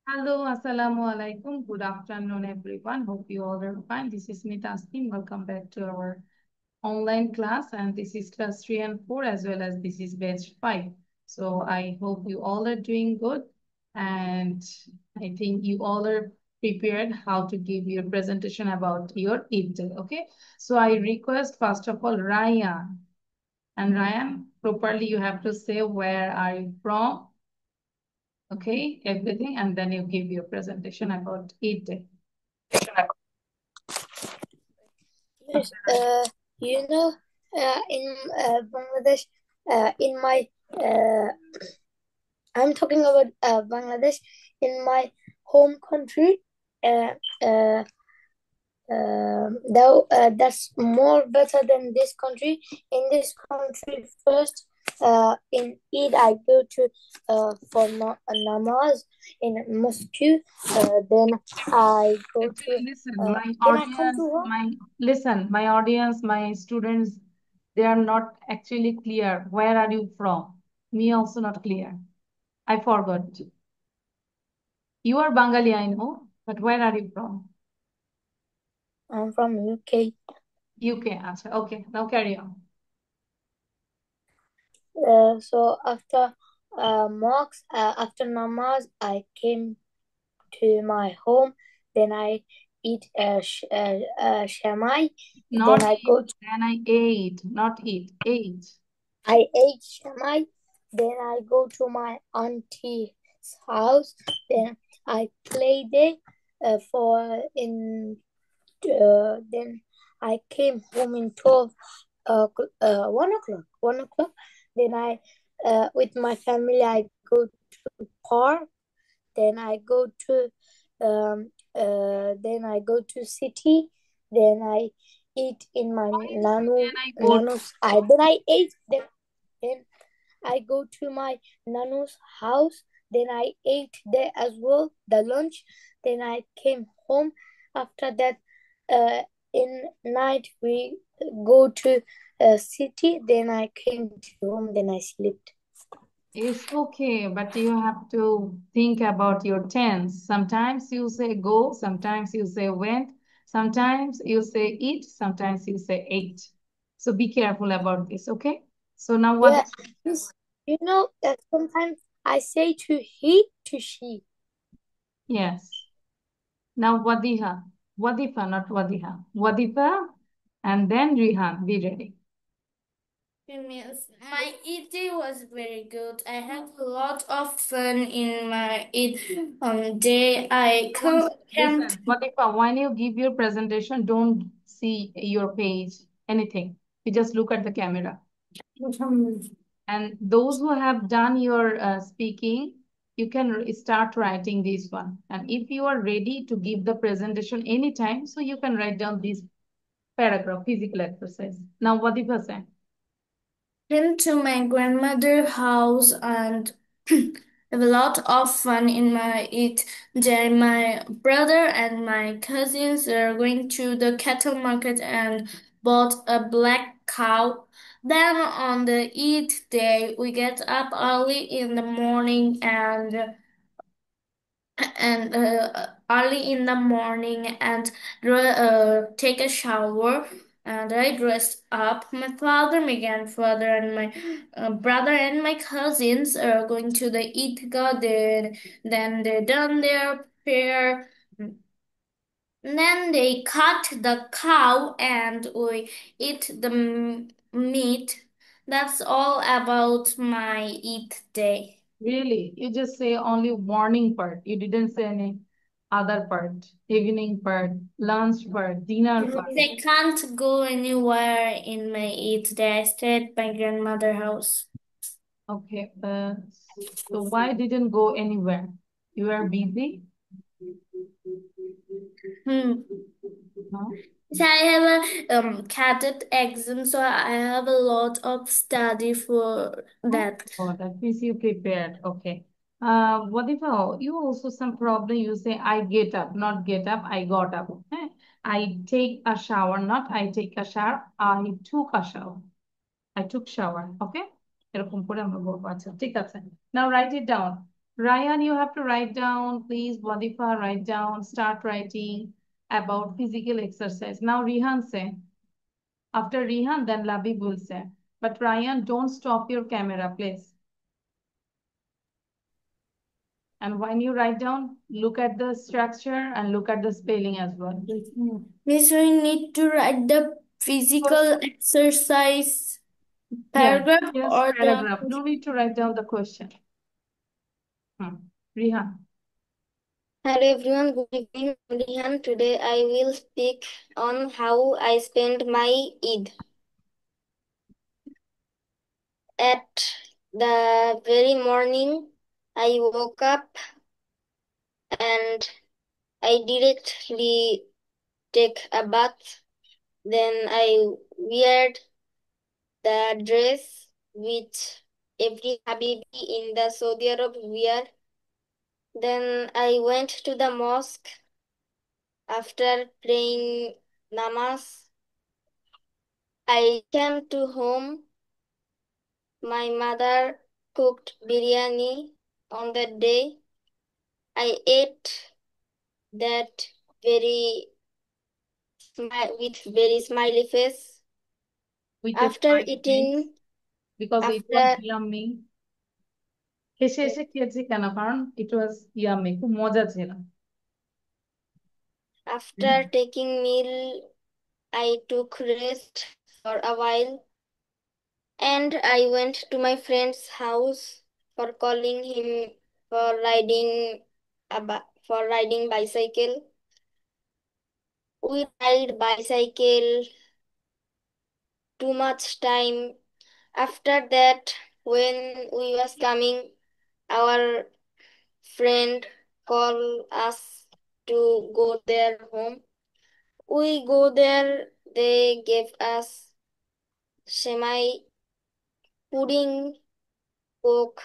Hello, Assalamu alaikum. Good afternoon, everyone. Hope you all are fine. This is Smita Askin. Welcome back to our online class. And this is class 3 and 4, as well as this is batch 5. So I hope you all are doing good. And I think you all are prepared how to give your presentation about your Eid day. Okay. So I request, first of all, Ryan. And Ryan, properly you have to say where are you from, okay, everything, and then you give your presentation about Eid day. Yes, you know, in Bangladesh, in my, uh, I'm talking about Bangladesh in my home country. Uh, uh, though that's more better than this country. In this country, first, in Eid, I go to for namaz in mosque. Then I go Actually, to. listen, my Then I come to audience, home. my audience, my students, they are not actually clear. Where are you from? Me also not clear. I forgot. You are Bengali, I know, but where are you from? I'm from UK. UK. Answer. Okay, now carry on. So after namaz, I came to my home. Then I eat shamai. Then Not I eat, go to, then I ate, not eat, ate. I ate shamai. Then I go to my auntie's house. Then I play there for in. Then I came home in 1 o'clock. 1 o'clock. Then I with my family I go to park. Then I go to then I go to city. Then I eat in my Why you say then I go to? nanu's. I then I ate. Then I go to my nanu's house. Then I ate there as well the lunch. Then I came home. After that, uh, in night we go to city. Then I came to home. Then I slept. It's okay, but you have to think about your tense. Sometimes you say go, sometimes you say went, sometimes you say eat, sometimes you say ate. So be careful about this, okay? So now what? Yeah, you know that sometimes I say to he to she. Yes. Now wadiha. Wadifa, not wadiha. Wadifa and then Rihan. Be ready. Yes, my eating was very good. I had a lot of fun in my eat day. Don't Camped. listen. Wadifa, when you give your presentation, don't see your page, anything. You just look at the camera. And those who have done your speaking, you can start writing this one. And if you are ready to give the presentation anytime, so you can write down this paragraph, physical exercise. Now, what if I say? Went to my grandmother's house and have a lot of fun in my it. There, my brother and my cousins are going to the cattle market and bought a black cow. Then on the Eid day, we get up early in the morning and early in the morning and take a shower. And I dressed up. My father, my grandfather, and my brother and my cousins are going to the Eid garden. Then they're done their prayer. Then they cut the cow and we eat the meat. That's all about my Eid day. Really? You just say only morning part. You didn't say any other part, evening part, lunch part, dinner part. They can't go anywhere in my Eid day. I stayed at my grandmother's house. Okay. So why didn't go anywhere? You are busy? Hmm. No? So I have a cadet exam, so I have a lot of study for Oh, that. oh, that means you prepared. Okay. What if you also some problem? You say I get up, not get up. I got up. I take a shower, not I take a shower. I took a shower. I took shower. Okay. এরকম করে আমরা বলবো আচ্ছা ঠিক আছে. Now write it down. Ryan, you have to write down, please. Wadifa, write down, start writing about physical exercise. Now, Rihan say. After Rihan, then Labib will say. But Ryan, don't stop your camera, please. And when you write down, look at the structure and look at the spelling as well. Miss, we need to write the physical exercise Yeah, paragraph yes, or paragraph. the. No need to write down the question. Rihan. Hello everyone, good evening. I'm Rihan. Today I will speak on how I spent my Eid. At the very morning, I woke up and I directly take a bath. Then I wear the dress which every Habibi in the Saudi Arab wear. Then I went to the mosque after praying namaz. I came to home. My mother cooked biryani on that day. I ate that with very smiley face. With a After smiley eating, face, because it was after yummy. হেসে হেসে খেয়েছি কেন? কারণ it was yummy. খুব মজা ছিল। after taking meal, I took rest for a while and I went to my friend's house for calling him for riding bicycle. We ride bicycle too much time. After that, when we was coming, our friend called us to go their home. We go there, they gave us semi pudding, coke.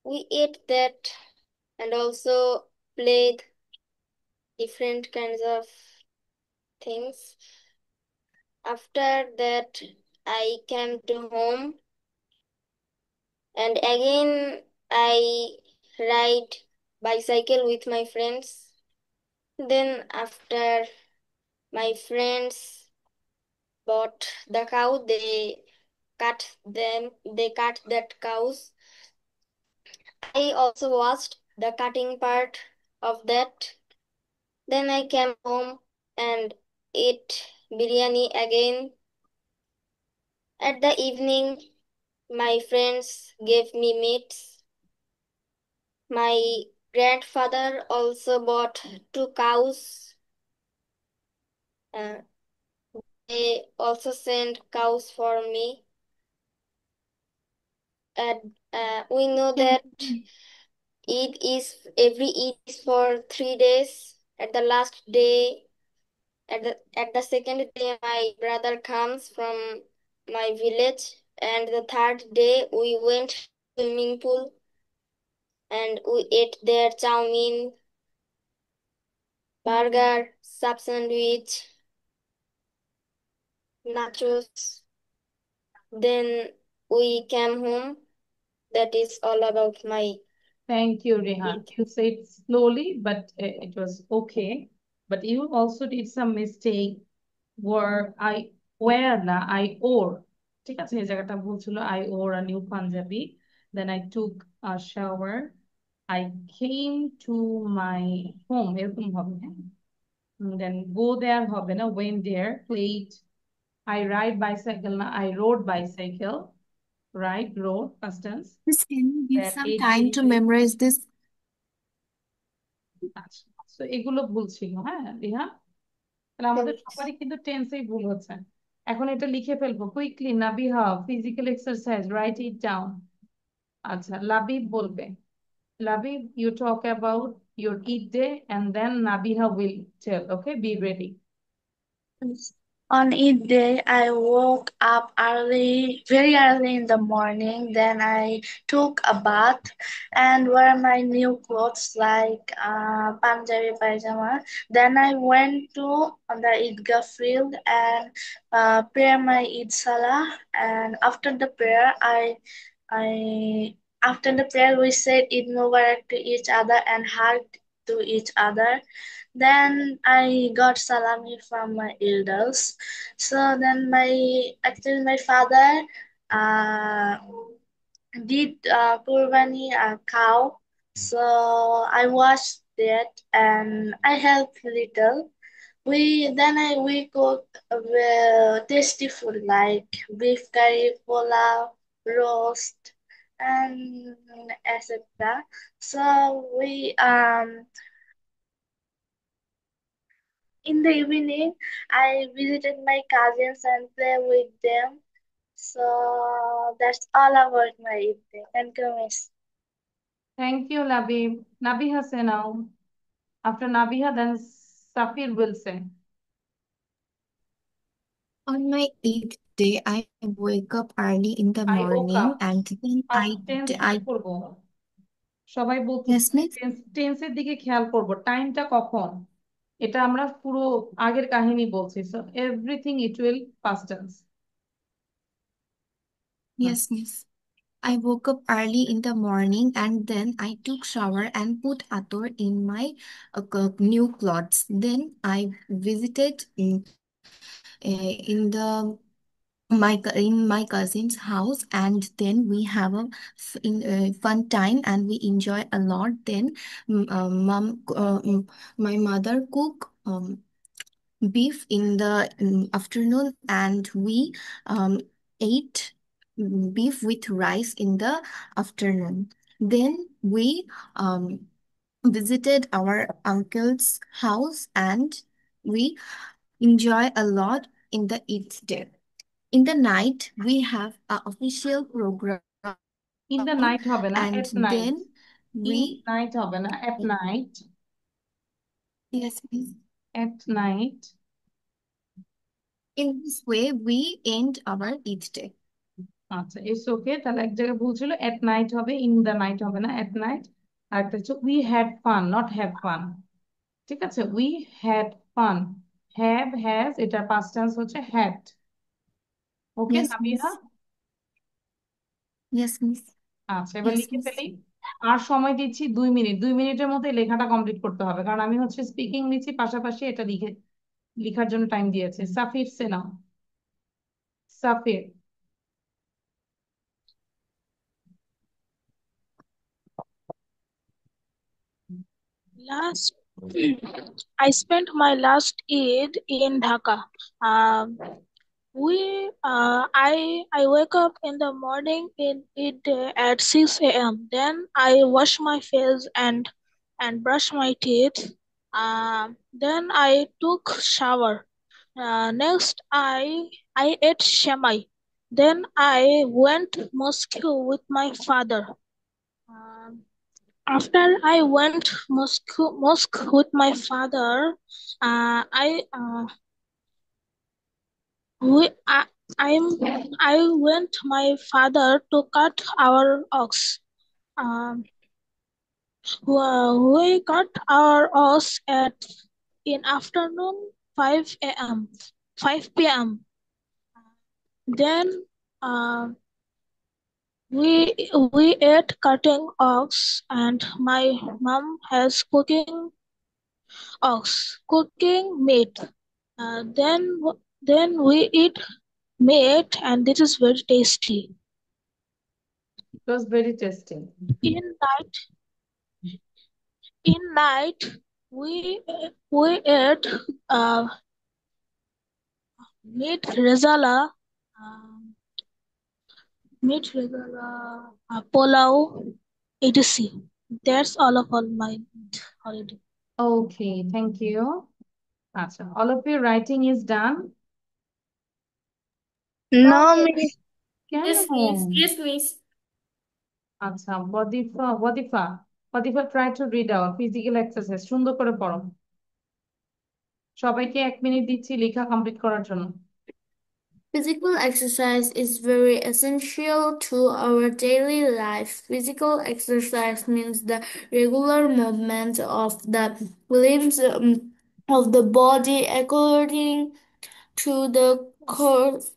We ate that and also played different kinds of things. After that, I came to home and again I ride bicycle with my friends. Then after my friends bought the cow, they cut that cows. I also watched the cutting part of that. Then I came home and ate biryani again. At the evening, my friends gave me meats. My grandfather also bought 2 cows. Uh, they also sent cows for me. And we know that every Eid is for 3 days. At the last day, at the second day, my brother comes from my village, and the third day we went to swimming pool and we ate their chow mein, burger, sub sandwich, nachos. Then we came home. That is all about my Thank you, Rehan. Eid. You said slowly, but it was okay. But you also did some mistake where I or ঠিক আছে এই জায়গাটা ভুল ছিল I wore a new Punjabi. Then I took a shower. I came to my home. এরকম হবে হ্যাঁ? Then go there হবে না went there played. I ride bicycle না I rode bicycle. Rode past tense. Miss, can you give That some ate time to biryani. memorize this? আচ্ছা তো এগুলো ভুল ছিল হ্যাঁ রিহা তাহলে আমাদের সবারই কিন্তু টেন্সেই ভুল হচ্ছে এখন এটা লিখে ফেলবো quickly Nabiha physical exercise right it down আচ্ছা লাবিব বলবে Labib you talk about your eat day and then Nabiha will tell okay be ready On Eid day, I woke up early, very early in the morning. Then I took a bath and wear my new clothes like Punjabi pajama. Then I went to the Eidgah field and pray my Eid Salah. And after the prayer, I after the prayer, we said Eid Mubarak to each other and hugged to each other. Then I got salami from my elders. So then my father uh, did kurbani a cow. So I watched that and I helped little. We cook tasty food like beef curry, pulao, roast, and etc. So in the evening I visited my cousins and play with them. So that's all about my evening. Thank you, Miss. Thank you, Labib. Nabiha say now. After Nabiha, then Safir will say. On my eighth day, I wake up early in the I woke morning up. and then tense I করবো সবাই yes, বলতেছে miss. টেন্সের দিকে খেয়াল করব টাইমটা কখন এটা আমরা পুরো আগের কাহিনী বলছি so everything it will past tense Yes, miss. I woke up early in the morning and then I took shower and put ator in my new clothes. Then I visited in the in my cousin's house and then we have fun time and we enjoy a lot. Then my mother cook beef in the afternoon and we ate beef with rice in the afternoon. Then we visited our uncle's house and we enjoy a lot in the eighth day. In the night, we have an official program, in the night হবে না and at then night in we night হবে না at night yes, please. At night In this way, we end our eighth day. আচ্ছা it's okay তাহলে এক জায়গায় ভুল ছিল এট নাইট হবে ইন দ্য নাইট হবে না এট নাইট আর একটা হচ্ছে we had fun not have fun ঠিক আছে we had fun have has এটার পাস্ট টেন্স হচ্ছে had okay Yes, Nabiha miss. Yes, miss. আচ্ছা এবার Yes, লিখে miss. ফেলি আর সময় দিচ্ছি 2 মিনিট 2 মিনিটের মধ্যে লেখাটা কমপ্লিট করতে হবে কারণ আমি হচ্ছে স্পিকিং নিচ্ছি পাশাপাশি এটা লিখার জন্য টাইম দিয়েছে সাফির সেনা সাফির Last, I spent my last Eid in Dhaka. I wake up in the morning in Eid day at 6 a.m. Then I wash my face and brush my teeth. Then I took shower. Next, I ate shamai. Then I went mosque with my father. Um, After I went mosque with my father, I we I went my father to cut our ox. Um, we cut our ox at in afternoon 5 a.m. 5 p.m. Then uh, we ate cutting ox and my mom has cooking meat. Then we eat meat and this is very tasty. it was very tasty In night we ate uh, meat rezala, um, pulao, etc. That's all my holiday. okay thank you আচ্ছা all of your writing is done No, Miss. কেন Yes, miss. Yes, miss. আচ্ছা Wadifa try to read our physical exercise সুন্দর করে পড়ো সবাইকে 1 minute দিচ্ছি লেখা complete করার জন্য Physical exercise is very essential to our daily life. Physical exercise means the regular movement of the limbs of the body according to the course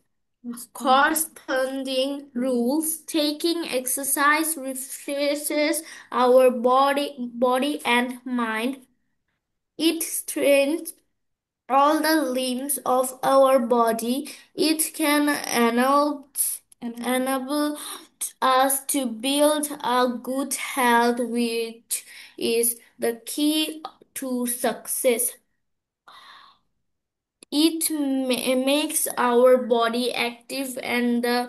corresponding rules. Taking exercise refreshes our body and mind. It strengthens all the limbs of our body. It can enable us to build a good health, which is the key to success. It makes our body active and the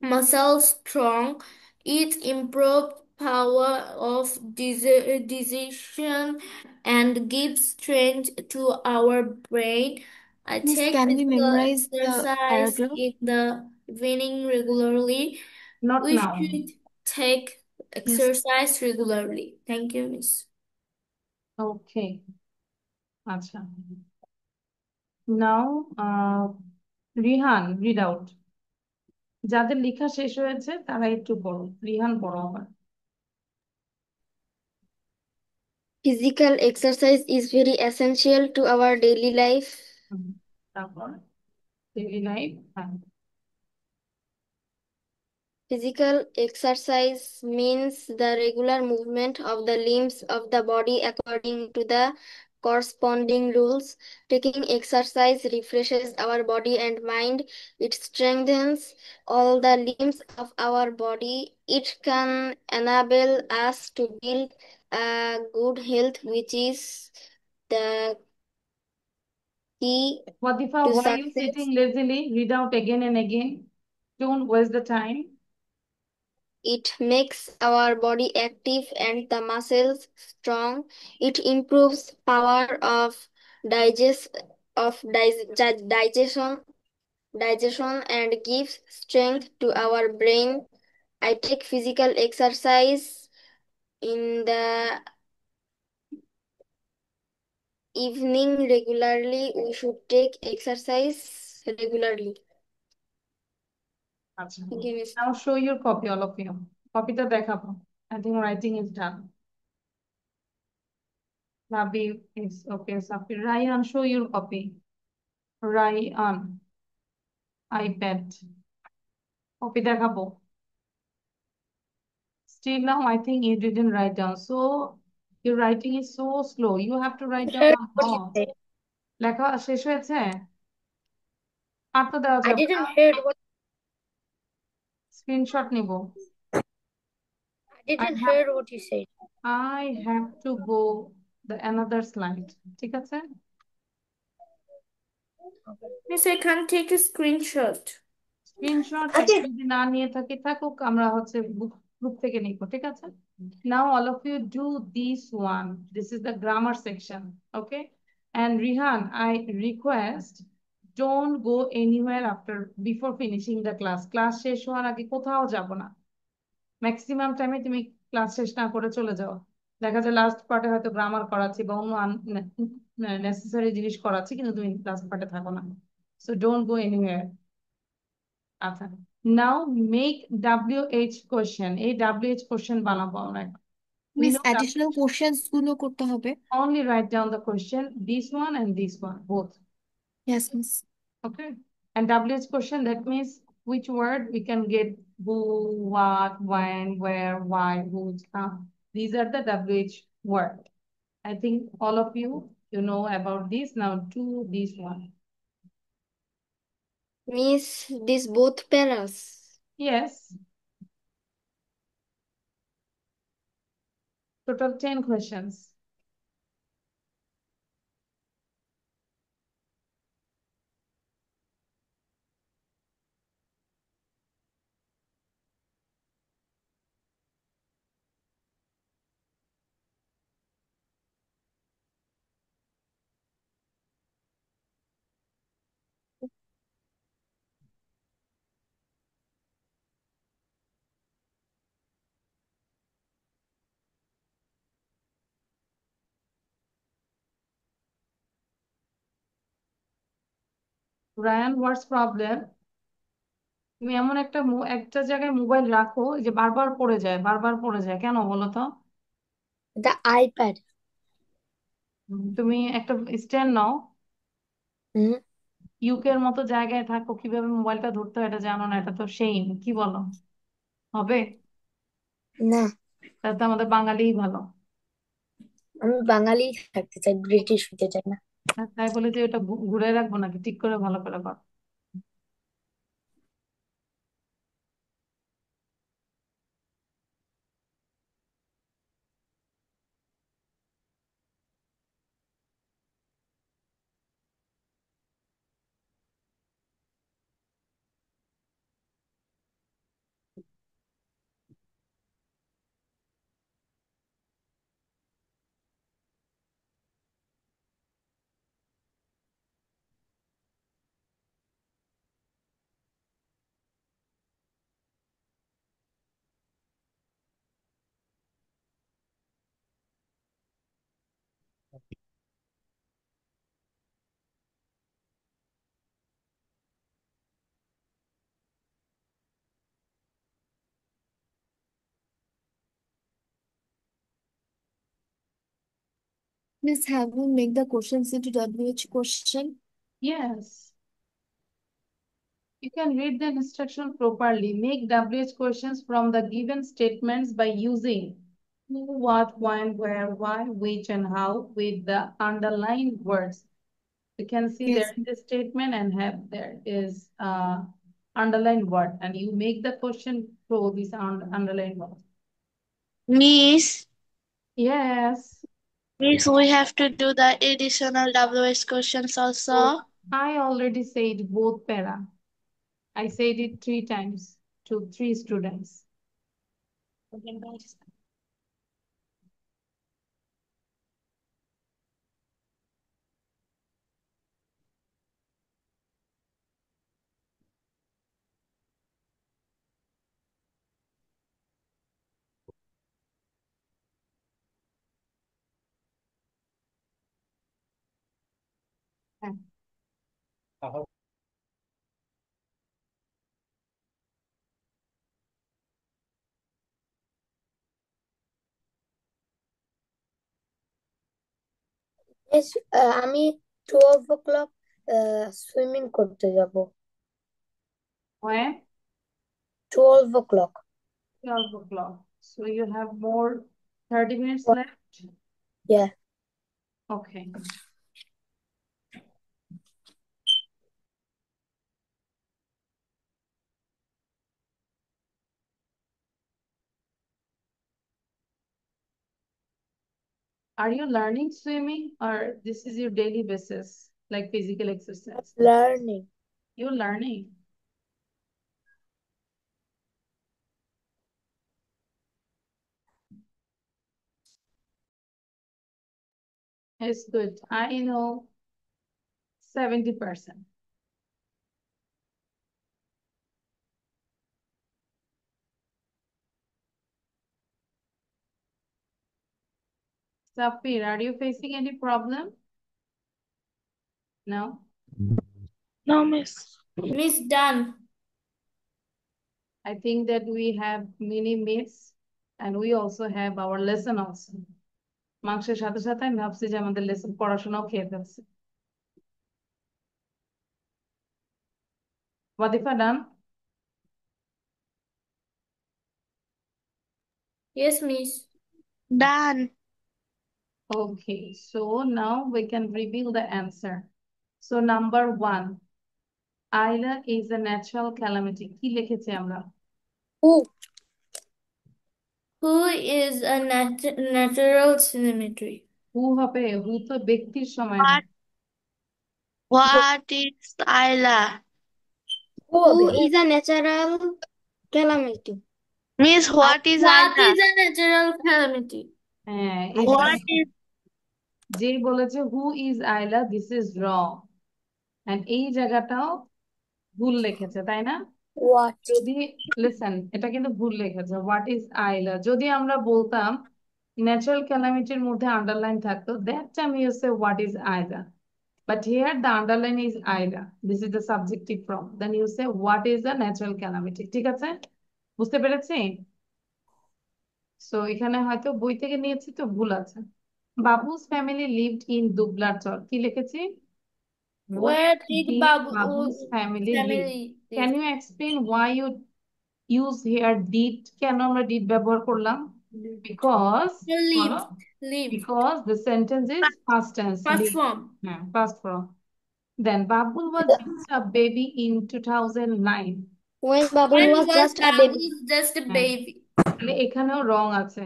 muscles strong. It improves power of decision and gives strength to our brain. I Miss, take can we physical memorize the exercise paragraph? in the evening regularly. Not We now. should take Yes. exercise regularly. Thank you, Miss. Okay. Acha. Now, Rihan, read out. যাদের লেখা শেষ হয়েছে তারা একটু পড়ো। রিহান পড়ো আবার। Physical exercise is very essential to our daily life. তারপর daily life, হ্যাঁ। Physical exercise means the regular movement of the limbs of the body according to the corresponding rules. Taking exercise refreshes our body and mind. It strengthens all the limbs of our body. It can enable us to build a good health, which is the key Wadifa, to why are you success. sitting lazily? Read out again and again. Don't waste the time. It makes our body active and the muscles strong. It improves power of digest of digestion and gives strength to our brain. I take physical exercise in the evening regularly. We should take exercise regularly. আচ্ছা। Thank you, Miss. Now show your copy, all of you. কপিটা দেখাবো। I think writing is done. Labi is okay. Safir, Ryan, show your copy. Ryan, iPad. Copy দেখাবো। Still now, I think you didn't write down. So your writing is so slow. You have to write down Heard a what you lot. said. লেখা শেষ হয়েছে? আর তো দেওয়া I যাবে না। didn't hear what screenshot নিব। I didn't hear what you said. I have to go the another slide. ঠিক আছে? Miss, I can take a screenshot. Screenshot যদি না নিয়ে থাকি থাকুক, আমরা হচ্ছে গ্রুপ থেকে নিব, ঠিক আছে? Now all of you do this one. This is the grammar section, okay? And Rihan, I request don't go anywhere before finishing the class. Class শেষ হওয়ার আগে কোথাও যাব না। ম্যাক্সিমাম টাইমে তুমি ক্লাস শেষ না করে চলে যাও। দেখা যায় লাস্ট পার্টে হয়তো গ্রামার করাচ্ছি বা অন্য নেসেসারি জিনিস করাচ্ছি, কিন্তু তুমি লাস্ট পার্টে থাকো না। So don't go anywhere. আচ্ছা, নাও মেক WH কোশ্চেন। এই WH কোশ্চেন বানাবো আমরা এখন। We miss know additional questions গুলো করতে হবে। only write down the question, this one and this one, both. Yes, miss. Okay. And WH question, that means which word we can get who, what, when, where, why, whose, how. These are the WH word. I think all of you, you know about this. Now do this one. Miss, these both paras. Yes. Total 10 questions. Ryan, what's problem? তুমি এমন একটা জায়গায় mobile রাখো যে বারবার পড়ে যায়, বারবার পড়ে যায়, কেন বলো তো? The iPad. তুমি একটা স্ট্যান্ড নাও, Hmm? ইউকের মতো জায়গায় থাকো, কিভাবে মোবাইলটা ধরতে হয় এটা জানো না, এটা তো সেইম। কি বলো, হবে? না, তাহলে তো আমাদের বাঙালিই ভালো। আমি বাঙালি থাকতে চাই, ব্রিটিশ হতে চাই না। আর তাই বলে যে ওটা ঘুরে রাখবো নাকি? ঠিক করে ভালো করে কর। Miss, have we make the questions into WH question? Yes. You can read the instruction properly. Make WH questions from the given statements by using who, what, when, where, why, which, and how with the underlined words. You can see there Yes. is a statement and there is underlined word, and you make the question through this underlined word. Miss, Yes. Miss, we have to do the additional WH questions also. I already said both para. I said it 3 times to 3 students. Yes, আমি 12 o'clock swimming করতে যাব। When? 12 o'clock. 12 o'clock. So you have more 30 minutes left? Yeah. Okay. Are you learning swimming or this is your daily basis, like physical exercise? Learning. You're learning. It's good. I know 70%. Safir, are you facing any problem? No? No, miss. Miss, done. I think that we have mini meets and we also have our lesson also. মাংসের সাথে সাথে আমি ভাবছি যে আমাদের lesson পড়াশোনাও খেয়ে ফেলছে। Wadifa done? Yes, Miss. Done. Okay, so now we can reveal the answer. So number 1, Ayla is a natural calamity. কি লিখেছি আমরা? Who? Who is a natural symmetry? Who হবে? Who তো ব্যক্তির সময় What? হয়। What is Ayla? Who Who হবে? is a natural calamity? Miss, what is What Ayla? is a natural calamity? হ্যাঁ, এই What is যে বলেছে who is Ayla, this is wrong. And এই জায়গাটাও ভুল লিখেছে, তাই না? What? যদি লিসেন, এটা কিন্তু ভুল লিখেছে। হোয়াট ইজ আইলা, যদি আমরা বলতাম ন্যাচারাল ক্যালামিটির মধ্যে আন্ডারলাইন থাকতো, that time you say what is Aila, but here the underline is Aila, this is the subjective form, then you say what is the natural calamity. ঠিক আছে, বুঝতে পেরেছি? সো এখানে হয়তো বই থেকে নিয়েছি তো ভুল আছে। বাবুস ফ্যামিলি লিভড ইন দুবলার চর, কি লিখেছি? Where did Babu's family live? family Can live? you explain why you use here did? কেন আমরা did ব্যবহার করলাম? Because বলো, Live. because the sentence is past tense. Past live. form. হ্যাঁ, past form. Then Babul was just a baby in 2009. When Babul When was was just a Babu baby. just a হ্যাঁ। baby? তাহলে এখানেও রং আছে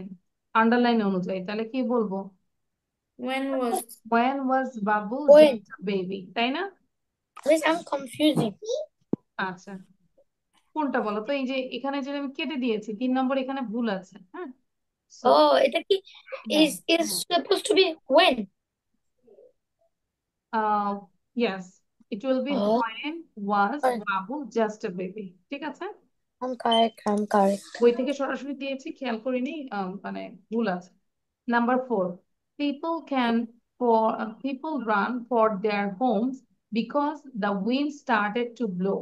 underline অনুযায়ী, তাহলে কি বলবো? When was When was Babu When? just a baby, তাই না? Miss, I'm confusing. আচ্ছা, কোনটা বলো তো? এই যে এখানে যে আমি কেটে দিয়েছি 3 নম্বর, এখানে ভুল আছে। হ্যাঁ, So, Oh, এটা কি is supposed to be when? yes, it will be Oh. when was When. Babu just a baby, ঠিক আছে? I'm correct. বই থেকে সরাসরি দিয়েছি, খেয়াল করিনি, মানে ভুল আছে। Number 4, people run for their homes because the wind started to blow.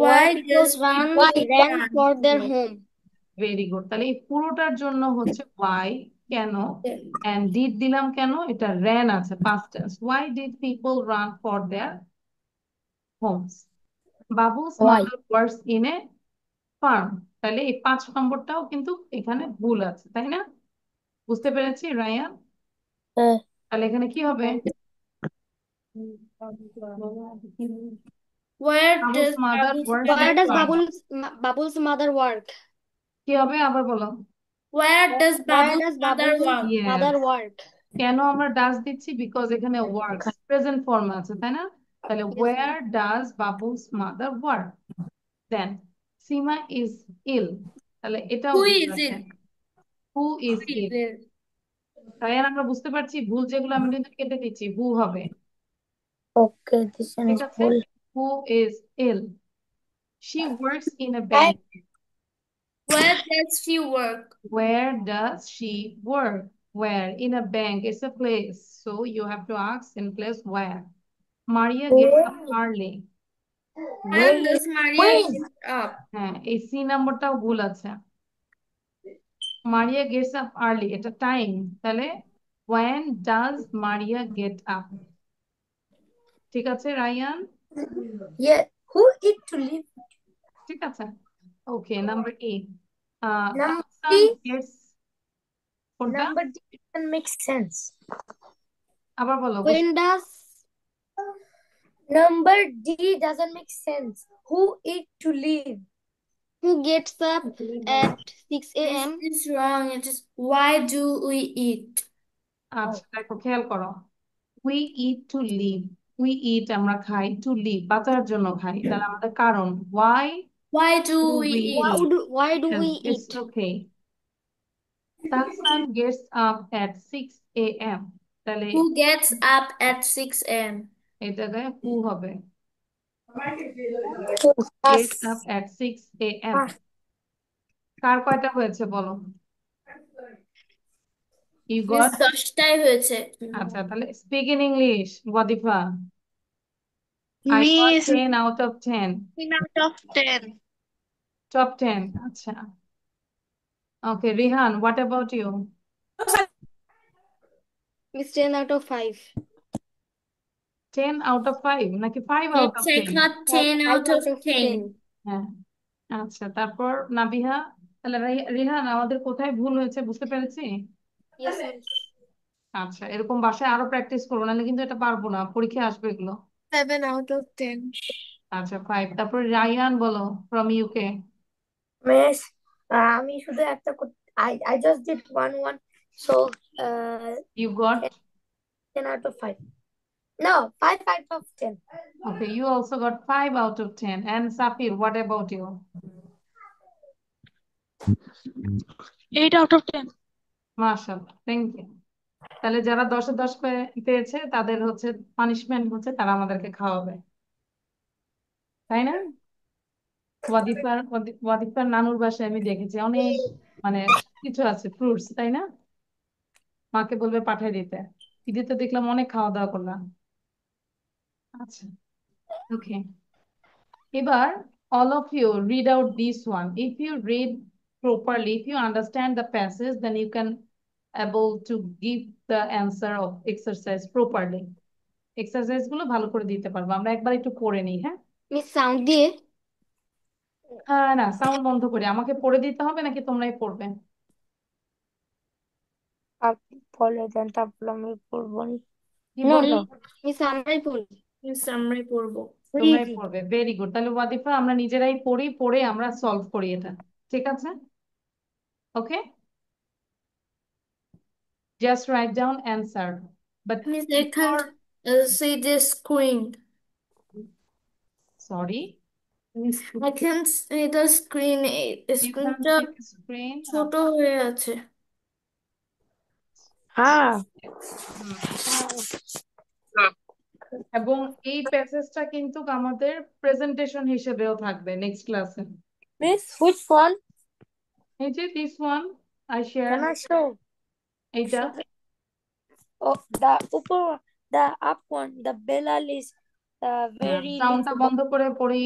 why does Run people ran for their home. Very good. তাহলে এই পুরোটার জন্য হচ্ছে why, কেন, and did দিলাম কেন? এটা ran আছে past tense. Why did people run for their homes? Babu's Why? mother works in a farm. তাহলে এই 5 নম্বরটাও কিন্তু এখানে ভুল আছে, তাই না? বুঝতে পেরেছি রায়ান? তাহলে এখানে কি হবে? Where Babu's does mother Babu's works Where in does a farm. Babul's mother work? কি হবে আবার বলো? Where does Where Babu's does mother Babul's work? Yes. mother work? কেন আমরা ডাজ দিচ্ছি? বিকজ এখানে ওয়ার্কস প্রেজেন্ট ফর্ম আছে, তাই না? তাহলে where does Babu's mother work? Then Seema is ill. তাহলে এটাও Who ভুল is আছে। it? Who is ill? Rayan, আমরা বুঝতে পারছি ভুল যেগুলো আমি কিন্তু কেটে দিচ্ছি, who হবে। Okay, this one ঠিক is আছে? full. Who is ill? She works in a bank. Where does she work? Where does she work? Where? In a bank. It's a place. So you have to ask in place where. Maria gets up early. Where does Maria get up? হ্যাঁ, এই C নাম্বারটাও ভুল আছে। Maria gets up early. এটা time. তাহলে when does Maria get up? ঠিক আছে Ryan? Yeah, who eat to live? ঠিক আছে। Okay, number 8. Number Hassan D. gets কোনটা? Number D doesn't make sense. আবার বলো। When does Number D doesn't make sense. Who eat to live? who gets up at 6 a.m.? This is wrong. It is why do we eat? আচ্ছা, দেখো খেয়াল করো। We eat to live. We eat আমরা খাই, to live বাঁচার জন্য খাই। তাহলে আমাদের কারণ Why do we we eat? Why do we It's eat? okay. Tahsan gets up at 6 a.m. তাহলে Who gets up at 6 a.m.? এটাতে who হবে? Us. Gets up at 6 a.m. কার কয়টা হয়েছে বলো? You got? 10টায় হয়েছে। আচ্ছা, তাহলে speak in English, Wadifa. I got Miss, 10 out of 10. 10 out of 10. Top 10. আচ্ছা। Okay, Rihan, what about you? Miss 10 out of 5. 10 out of 5 নাকি 5 out of 10? Not 10 out of 10. হ্যাঁ, আচ্ছা। তারপর নাবিহা, তাহলে রিহান আমাদের কোথায় ভুল হয়েছে বুঝতে পেরেছি? Yes, miss. আচ্ছা, এরকম বাসায় আরো প্র্যাকটিস করবো, নাহলে কিন্তু এটা পারবো না, পরীক্ষায় আসবে এগুলো। 7 out of 10. আচ্ছা, 5। তারপর রায়ান বলো, ফ্রম ইউকে। Miss, আমি শুধু একটা I just did one. So, You got? 10 out of 5. No, 5 out of 10. Okay, you also got 5 out of 10. And Safir, what about you? 8 out of 10. মাশাআল্লাহ, thank you. তাহলে যারা 10-এ 10 পেয়েছে তাদের হচ্ছে পানিশমেন্ট হচ্ছে তারা আমাদেরকে খাওয়াবে, তাই না? ওয়াদিফার নানুর বাসায় আমি দেখেছি অনেক মানে কিছু আছে, ফ্রুটস, তাই না? মাকে বলবে পাঠিয়ে দিতে। ঈদে দেখলাম অনেক খাওয়া দাওয়া করলাম। আচ্ছা, ওকে। এবার all of you read out this one. If you read properly, if you understand the passage, then you can able to give the answer of exercise properly. Exercise গুলো ভালো করে দিতে পারবো। আমরা একবার একটু পড়ে নিই, হ্যাঁ? মিস সাউন্ড দিয়ে? হ্যাঁ, না, সাউন্ড বন্ধ করে আমাকে পড়ে দিতে হবে নাকি তোমরাই পড়বে? আপনি বলে দেন, তারপর আমি পড়বো। কি নো বলবো? নো, মিস আমরাই পড়ি। মিস আমরাই পড়বো। তোমরাই পড়বে, ভেরি গুড। তাহলে ওয়াদিফা আমরা নিজেরাই পড়ি, পড়ে আমরা সলভ করি এটা, ঠিক আছে? Okay, just write down answer, but Miss, I can't see the screen. Sorry, I can't see the screen. you can স্ক্রিনটা see the screen. ছোট হয়ে আছে। হ্যাঁ। হুম। এবং এই প্যাসেজটা কিন্তু আমাদের প্রেজেন্টেশন হিসেবেও থাকবে নেক্সট ক্লাসে। Miss, which one? এই যে this one I share, Can I show? এইটা। Oh, the upper, the up one, the Belal is very সাউন্ডটা little. বন্ধ করে পড়ি।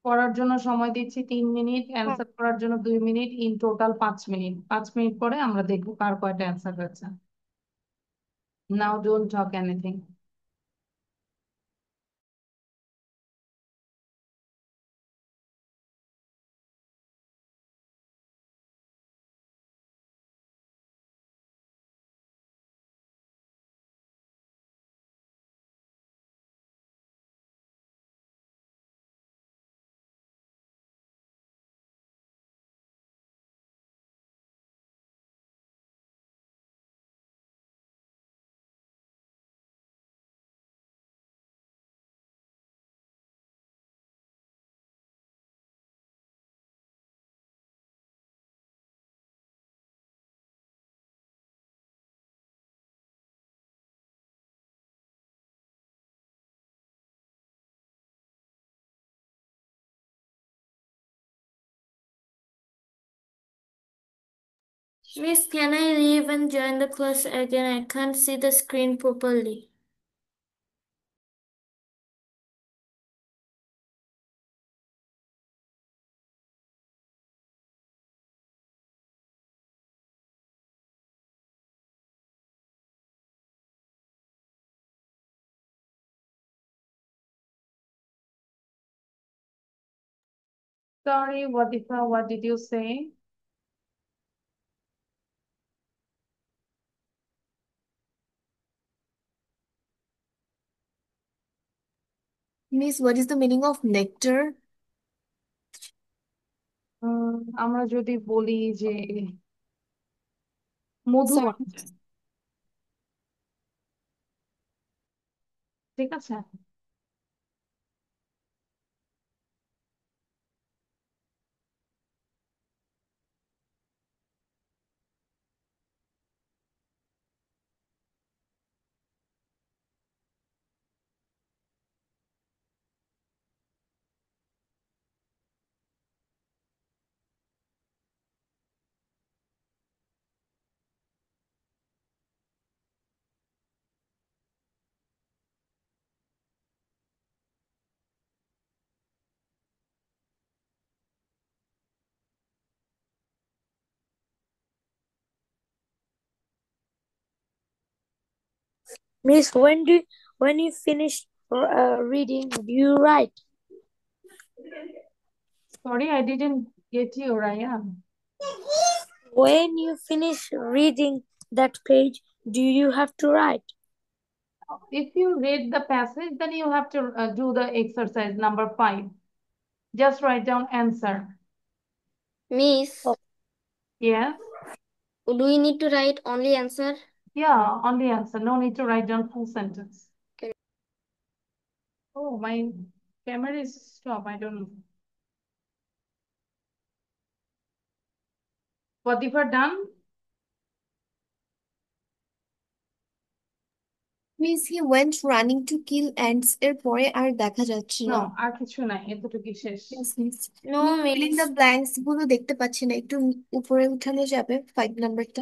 পড়ার জন্য সময় দিচ্ছি 3 মিনিট, অ্যান্সার করার জন্য 2 মিনিট, ইন টোটাল 5 মিনিট। 5 মিনিট পরে আমরা দেখবো কার কয়টা অ্যান্সার হয়েছে। Now don't talk anything. Miss, can I leave and join the class again? I can't see the screen properly. Sorry, Wadifa, what did you say? Miss, what is the meaning of nectar? আমরা যদি বলি যে মধু Sorry. পাওয়া যায়, ঠিক আছে? Miss, when you finish reading, do you write? Sorry, I didn't get you, Ryan. When you finish reading that page, do you have to write? If you read the passage, then you have to do the exercise number 5. Just write down answer. Miss, Oh. Yes. do we need to write only answer? Yeah, only answer. No need to write down full sentence. Okay. Oh, my camera is stop. I don't know. What if are done? Miss, he went running to kill ants. এরপরে আর দেখা যাচ্ছে না। No, আর কিছু নাই, এতটুকুই শেষ। Yes, miss. No, fill in miss. the blanks গুলো দেখতে পাচ্ছি না, একটু উপরে উঠানো যাবে 5 নাম্বারটা?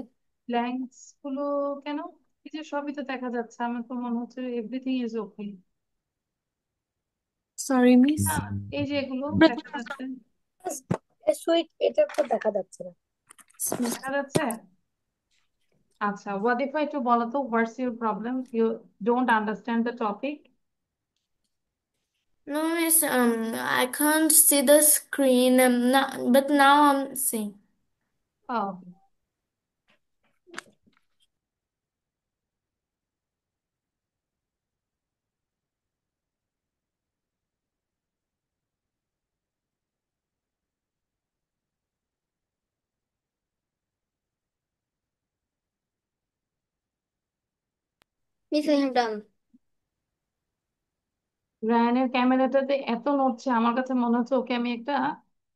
ব্ল্যাঙ্কস গুলো কেন? এই যে সবই তো দেখা যাচ্ছে, আমার তো মনে হচ্ছে everything is okay. Sorry miss. এই যে এগুলো দেখা যাচ্ছে, সুইট, এটা তো দেখা যাচ্ছে না। দেখা যাচ্ছে। আচ্ছা, ওয়াদিফা একটু বলো তো, what's your problem? You don't understand the topic? No, miss, I can't see the screen, but now I'm seeing. Oh, Miss, I have done. রায়ানের ক্যামেরাটাতে এত নড়ছে, আমার কাছে মনে হচ্ছে ওকে আমি একটা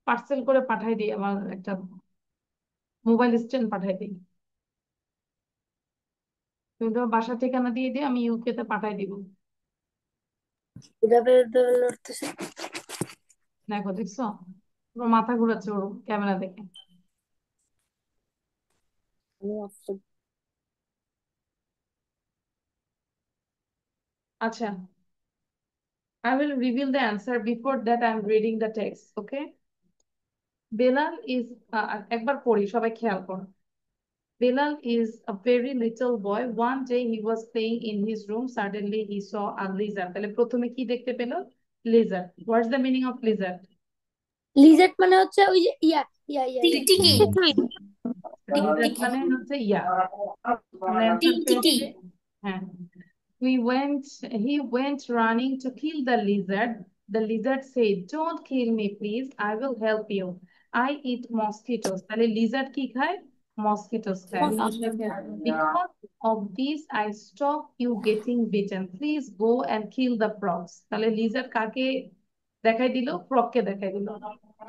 পার্সেল করে পাঠাই দিই, আমার একটা মোবাইল স্ট্যান্ড পাঠাই দিই। তুমি তোমার বাসার ঠিকানা দিয়ে দিও, আমি ইউকে তে পাঠাই দিব। দেখো, দেখছো ওর মাথা ঘুরাচ্ছে ওর ক্যামেরা দেখে। আচ্ছা, I will reveal the answer. Before that, I'm reading the text. Okay. Bilal is একবার পড়ি, সবাই খেয়াল করো। Bilal is a very little boy. One day he was playing in his room. Suddenly he saw a lizard. তাহলে প্রথমে কি দেখতে পেল? Lizard. What's the meaning of lizard? লিজেট মানে হচ্ছে ওই যে ইয়া ইয়া ইয়া ইয়া Tiki. Lizard মানে হচ্ছে ইয়া। আমরা answer Tiki. পেয়েছি। হ্যাঁ। He went running to kill the lizard. The lizard said, "Don't kill me, please. I will help you. I eat mosquitoes." তাহলে lizard কি খায়? Mosquitoes খায়। Because of this, I stop you getting bitten. Please go and kill the frogs. তাহলে lizard কাকে দেখাই দিল? ফ্রগকে দেখাই দিল।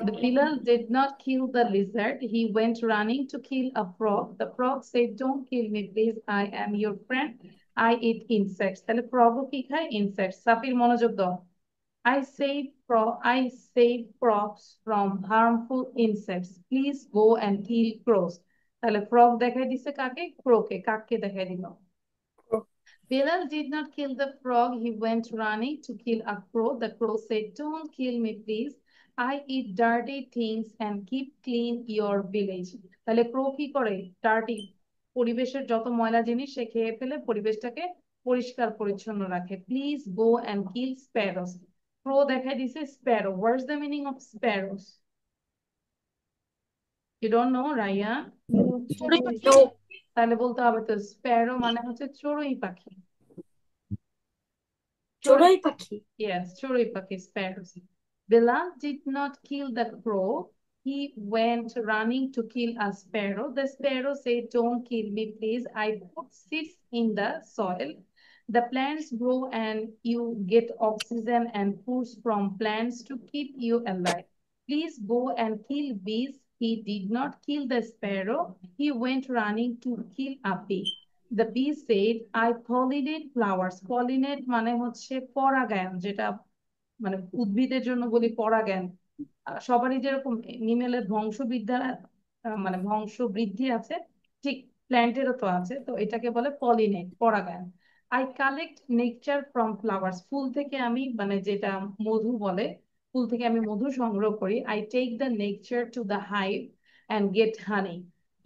The Bilal did not kill the lizard. He went running to kill a frog. The frog said, "Don't kill me, please. I am your friend. I eat insects." তাহলে frog কি খায়? Insects. সাফির মনোযোগ দাও। I save frogs from harmful insects. Please go and kill crows. তাহলে frog দেখাই দিছে কাকে? ক্রোকে। কাককে দেখাই দিল? Bilal did not kill the frog. He went running to kill a crow. The crow said, "Don't kill me, please. I eat dirty things and keep clean your village." তাহলে ক্রো কি করে? Dirty, পরিবেশের যত ময়লা জিনিস সে খেয়ে ফেলে পরিবেশটাকে পরিষ্কার পরিচ্ছন্ন রাখে। Please go and kill sparrows. Crow দেখাই দিছে sparrow. What's the meaning of sparrows? You don't know, Raiya? তাহলে বলতে হবে তো, স্প্যারো মানে হচ্ছে চড়ুই পাখি। চড়ুই পাখি। Yes, চড়ুই পাখি, sparrows. Bilal did not kill the crow. He went running to kill a sparrow. The sparrow said, "Don't kill me, please. I put seeds in the soil. The plants grow and you get oxygen and foods from plants to keep you alive. Please go and kill bees." He did not kill the sparrow. He went running to kill a bee. The bee said, "I pollinate flowers." Pollinate মানে হচ্ছে পরাগায়ন, যেটা মানে উদ্ভিদের জন্য বলি পরাগায়ন। সবারই যেরকম এনিমেলের বংশবিদ্যা মানে বংশ বৃদ্ধি আছে, ঠিক প্ল্যান্টেরও তো আছে, তো এটাকে বলে পলিনেট, পরাগায়ন। I collect nectar from flowers. ফুল থেকে আমি মানে যেটা মধু বলে, ফুল থেকে আমি মধু সংগ্রহ করি। I take the nectar to the hive and get honey.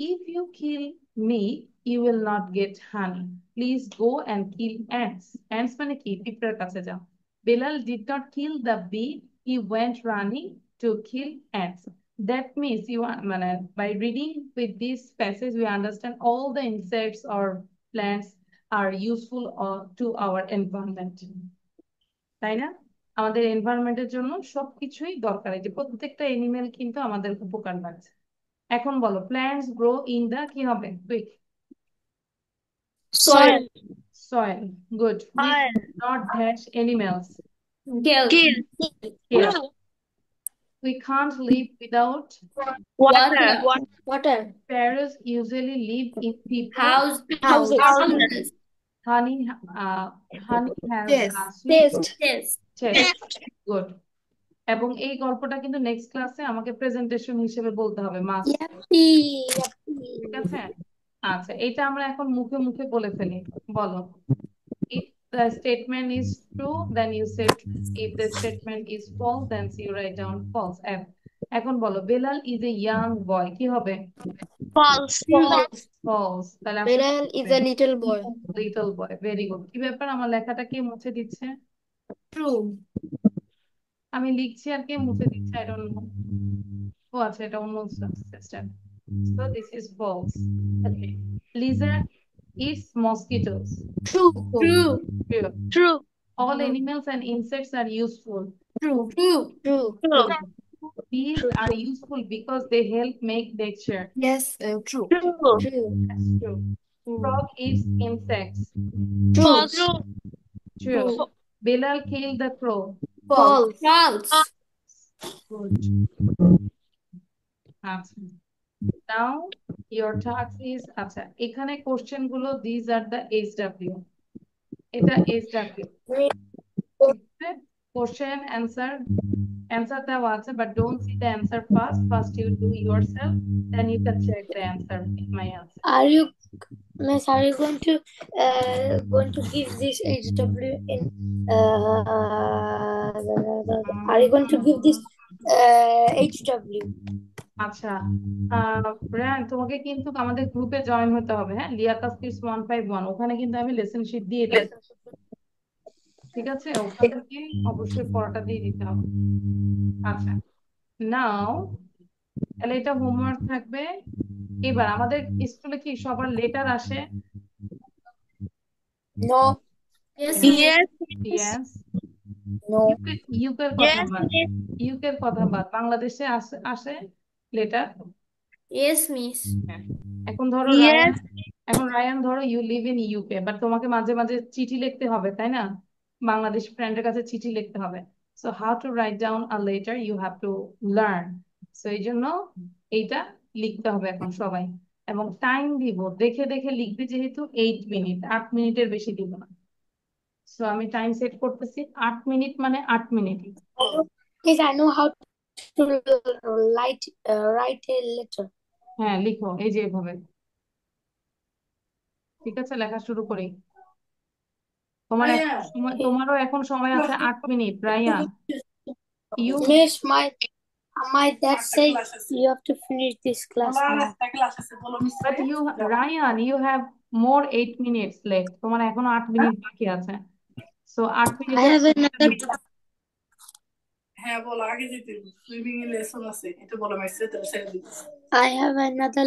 If you kill me, you will not get honey. Please go and kill ants. Ants মানে কি? পিঁপড়ার কাছে যাও। Bilal did not kill the bee. He went running to kill ants. That means by reading with this passage, we understand all the insects or plants are useful to our environment. তাই না? আমাদের এনভায়রনমেন্টের জন্য সবকিছুই দরকার, এই যে প্রত্যেকটা animal কিন্তু আমাদের উপকার লাগছে। এখন বলো, প্ল্যান্টস গ্রো ইন দ্য কি হবে? Quick. Soil. Soil. Good. We cannot dash animals. Kill. Here. We can't live without Water. Water. sparrows. Usually live in people's Houses. honey. Honey has Yes. a sweet Yes. taste. Good. এবং এই গল্পটা কিন্তু next ক্লাসে আমাকে presentation হিসেবে বলতে হবে, must. ঠিক আছে? আচ্ছা, এটা আমরা এখন মুখে মুখে বলে ফেলি। বলো, if the statement is true, then you say true. If the statement is false, then you write down false. এখন বলো, Belal is a young boy, কি হবে? False. false তাহলে আসলে Bilal is a little boy. Little boy, very good. কি ব্যাপার, আমার লেখাটা কে মুছে দিচ্ছে? True. আমি লিখছি আর কে মুছে দিচ্ছে, আই ডোন্ট নো। ও আচ্ছা, এটা অন্য system. So this is false. Okay, lizard eats mosquitoes. True. True. True. All animals and insects are useful. True. True. True. True. Bees are useful because they help make nature. Yes, true. True. True. That's true. Frog eats insects. True. False. True. Bilal killed the crow. False. False. Good. আচ্ছা, now your task is, আচ্ছা এখানে question গুলো, these are the SW, এটা SW, question answer দেওয়া আছে, but don't see the answer first you do yourself, then you can check the answer with my answer. Are you, Miss, are you going to give this HW in are you going to give this HW? আচ্ছা, রেহান তোমাকে কিন্তু আমাদের গ্রুপে join হতে হবে, হ্যাঁ, লিয়াকাস kids 151, ওখানে কিন্তু আমি লেসন শিট দিয়ে দিই, ঠিক আছে? ওখান থেকে অবশ্যই পড়াটা দিয়ে দিতে হবে। আচ্ছা, নাও তাহলে এটা হোমওয়ার্ক থাকবে। এবার আমাদের স্কুলে কি সবার লেটার আসে? No. Yes. Yes. Yes. No. ইউকের কথা Yes. বাদ, ইউকের কথা বাদ, বাংলাদেশে আসে লেটার। Yes, miss. এখন ধরো রায়ান, Yes. এখন রায়ান ধরো you live in UK, but তোমাকে মাঝে মাঝে চিঠি লিখতে হবে, তাই না? বাংলাদেশ ফ্রেন্ডের কাছে চিঠি লিখতে হবে। So how to write down a letter you have to learn. So এই জন্য এইটা লিখতে হবে এখন সবাই, এবং টাইম দিব, দেখে দেখে লিখবে, যেহেতু 8 মিনিট, 8 মিনিটের বেশি দিব না। সো আমি টাইম সেট করতেছি, 8 মিনিট মানে 8 minute. Yes, I know how to write a letter. হ্যাঁ লিখো, এই যে এভাবে। ঠিক আছে, লেখা শুরু করি। তোমারও এখন সময় আছে 8 minute, Rayan. You Miss, my dad said you have to finish this class now. but you Ryan, you have more 8 minutes left. তোমার এখনো 8 মিনিট বাকি আছে। So 8 minute. I have another. হ্যাঁ বলো, আগে যেতে সুইমিং এর লেসন আছে, এটা বলো মেসেজ তাহলে ছেড়ে দিতে। I have another.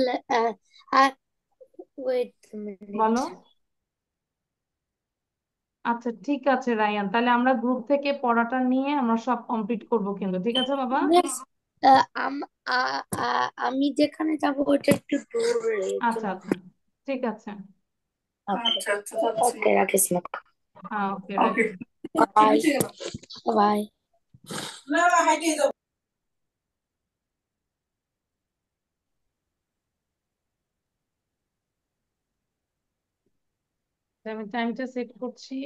Wait a minute. বলো। আচ্ছা ঠিক আছে রায়ান, তাহলে আমরা গ্রুপ থেকে পড়াটা নিয়ে আমরা সব কমপ্লিট করব কিন্তু, ঠিক আছে বাবা? Miss, আমি যেখানে যাব ওটা একটু দূরে। আচ্ছা আচ্ছা ঠিক আছে। আচ্ছা আচ্ছা যাচ্ছি। ওকে, রাখিস না। হ্যাঁ ওকে। Okay bye bye. না না হাইটে যাও। আমি টাইমটা সেট করছি,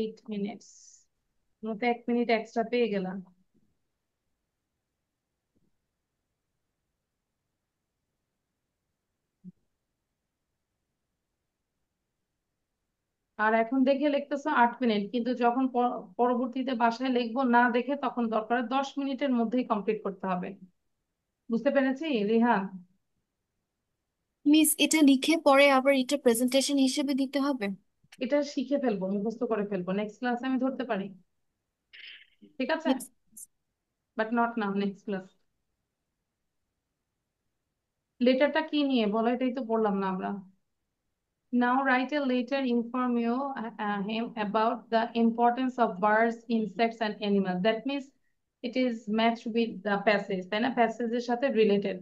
8 মিনিট, মতো 1 মিনিট এক্সট্রা পেয়ে গেলাম। আর এখন দেখে লিখতেছো 8 মিনিট, কিন্তু যখন পরবর্তীতে বাসায় লিখবো না দেখে, তখন দরকার 10 মিনিটের মধ্যেই কমপ্লিট করতে হবে। বুঝতে পেরেছি রিহান? মিস, এটা লিখে পরে আবার এটা প্রেজেন্টেশন হিসেবে দিতে হবে? এটা শিখে ফেলবো, মুখস্থ করে ফেলবো, নেক্সট ক্লাসে আমি ধরতে পারি, ঠিক আছে? Yes. But not now, next class. লেটারটা কি নিয়ে বলো, এটাই তো বললাম না আমরা। Now write a letter, inform him about the importance of birds, insects and animals. That means it is matched with the passage, তাই না? প্যাসেজের সাথে related.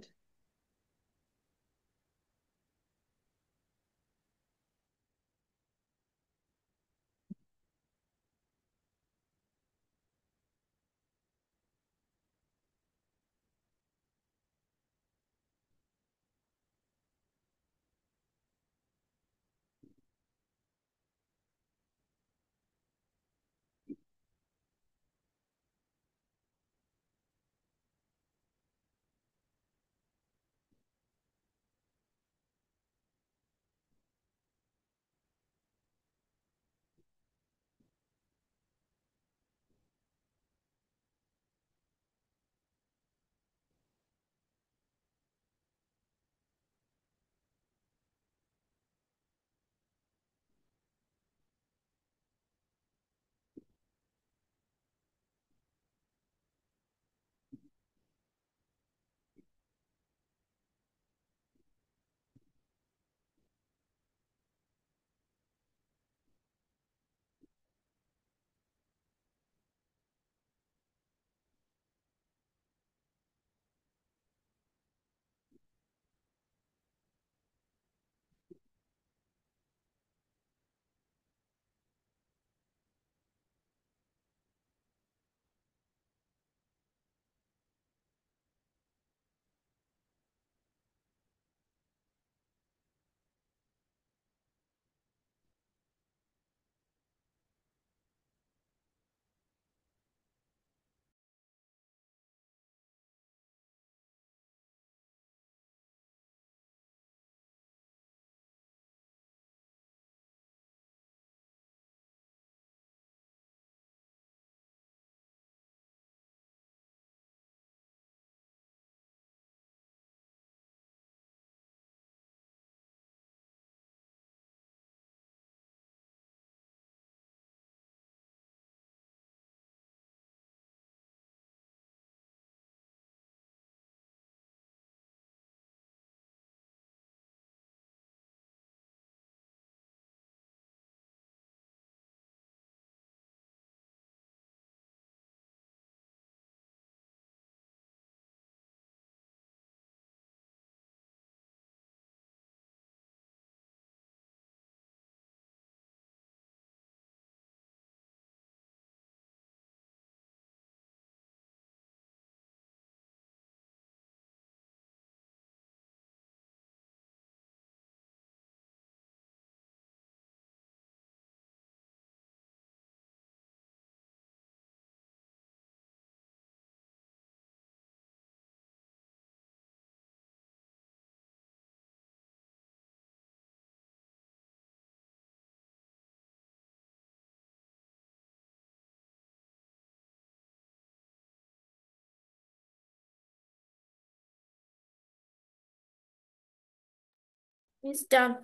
It's done.